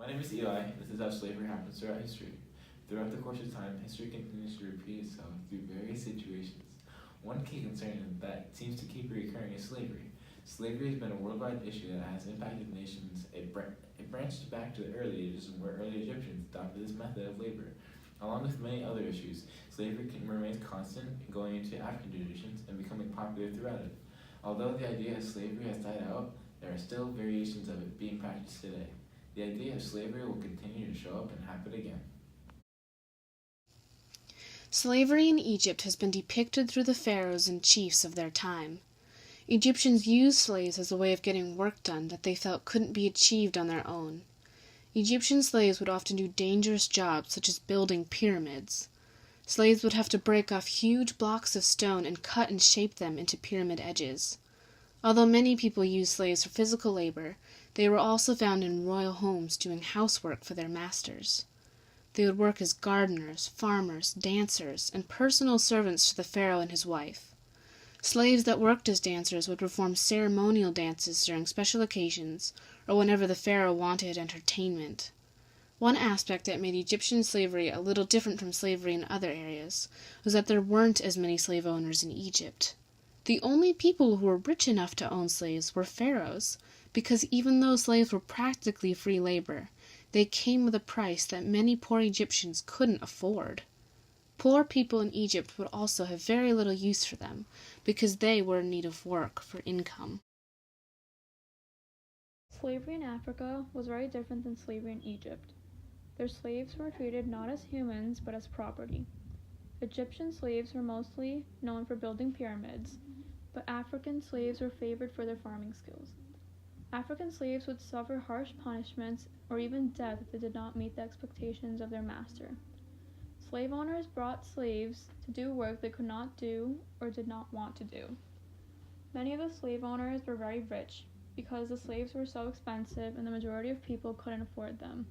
My name is Eli, and this is how slavery happens throughout history. Throughout the course of time, history continues to repeat itself through various situations. One key concern that seems to keep recurring is slavery. Slavery has been a worldwide issue that has impacted nations. It branches back to the early ages where early Egyptians adopted this method of labor. Along with many other issues, slavery remains constant, going into African traditions and becoming popular throughout it. Although the idea of slavery has died out, there are still variations of it being practiced today. The idea of slavery will continue to show up and happen again. Slavery in Egypt has been depicted through the pharaohs and chiefs of their time. Egyptians used slaves as a way of getting work done that they felt couldn't be achieved on their own. Egyptian slaves would often do dangerous jobs such as building pyramids. Slaves would have to break off huge blocks of stone and cut and shape them into pyramid edges. Although many people used slaves for physical labor, they were also found in royal homes doing housework for their masters. They would work as gardeners, farmers, dancers, and personal servants to the pharaoh and his wife. Slaves that worked as dancers would perform ceremonial dances during special occasions or whenever the pharaoh wanted entertainment. One aspect that made Egyptian slavery a little different from slavery in other areas was that there weren't as many slave owners in Egypt. The only people who were rich enough to own slaves were pharaohs, because even though slaves were practically free labor, they came with a price that many poor Egyptians couldn't afford. Poor people in Egypt would also have very little use for them, because they were in need of work for income. Slavery in Africa was very different than slavery in Egypt. Their slaves were treated not as humans but as property. Egyptian slaves were mostly known for building pyramids, but African slaves were favored for their farming skills. African slaves would suffer harsh punishments or even death if they did not meet the expectations of their master. Slave owners brought slaves to do work they could not do or did not want to do. Many of the slave owners were very rich because the slaves were so expensive and the majority of people couldn't afford them.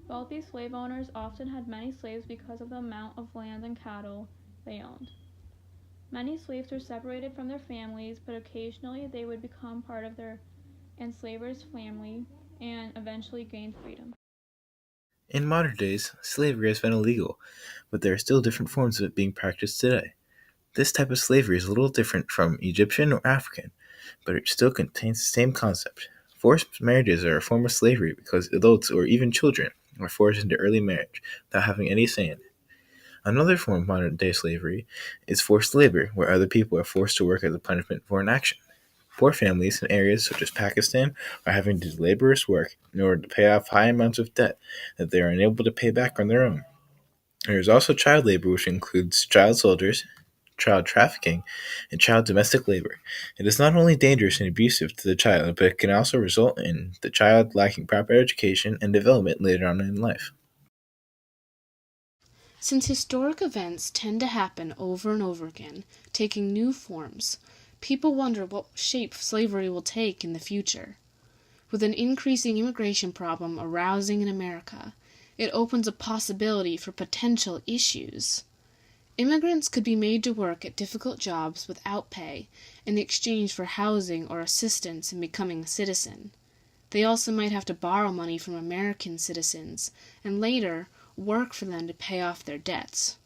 Wealthy slave owners often had many slaves because of the amount of land and cattle they owned. Many slaves were separated from their families, but occasionally they would become part of their enslaver's family and eventually gain freedom. In modern days, slavery has been illegal, but there are still different forms of it being practiced today. This type of slavery is a little different from Egyptian or African, but it still contains the same concept. Forced marriages are a form of slavery because adults or even children are forced into early marriage without having any say in it. Another form of modern day slavery is forced labor, where other people are forced to work as a punishment for an action. Poor families in areas such as Pakistan are having to do laborious work in order to pay off high amounts of debt that they are unable to pay back on their own. There is also child labor, which includes child soldiers, child trafficking, and child domestic labor. It is not only dangerous and abusive to the child, but it can also result in the child lacking proper education and development later on in life. Since historic events tend to happen over and over again, taking new forms, people wonder what shape slavery will take in the future. With an increasing immigration problem arousing in America, it opens a possibility for potential issues. Immigrants could be made to work at difficult jobs without pay in exchange for housing or assistance in becoming a citizen. They also might have to borrow money from American citizens and later work for them to pay off their debts.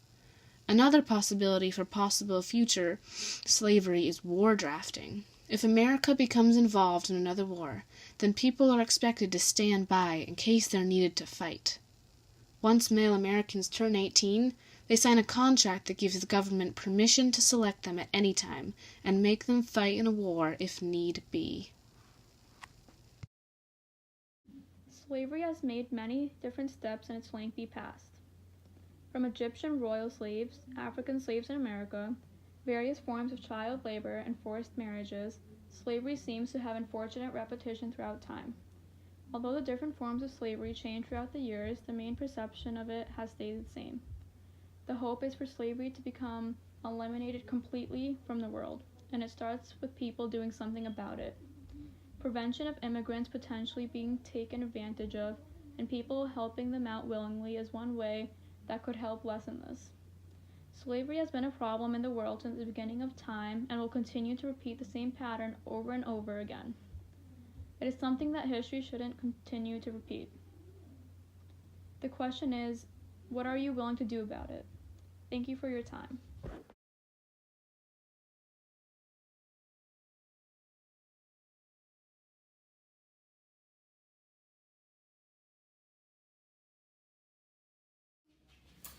Another possibility for possible future slavery is war drafting. If America becomes involved in another war, then people are expected to stand by in case they're needed to fight. Once male Americans turn 18, they sign a contract that gives the government permission to select them at any time and make them fight in a war if need be. Slavery has made many different steps in its lengthy past. From Egyptian royal slaves, African slaves in America, various forms of child labor, and forced marriages, slavery seems to have unfortunate repetition throughout time. Although the different forms of slavery change throughout the years, the main perception of it has stayed the same. The hope is for slavery to become eliminated completely from the world, and it starts with people doing something about it. Prevention of immigrants potentially being taken advantage of, and people helping them out willingly is one way that could help lessen this. Slavery has been a problem in the world since the beginning of time and will continue to repeat the same pattern over and over again. It is something that history shouldn't continue to repeat. The question is, what are you willing to do about it? Thank you for your time.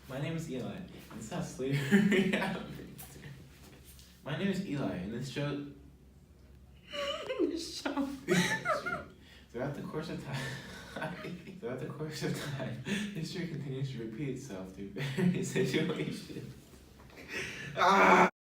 My name is Eli, and this is how slavery happened. My name is Eli, and this show. Throughout the course of time, history continues to repeat itself through various situations.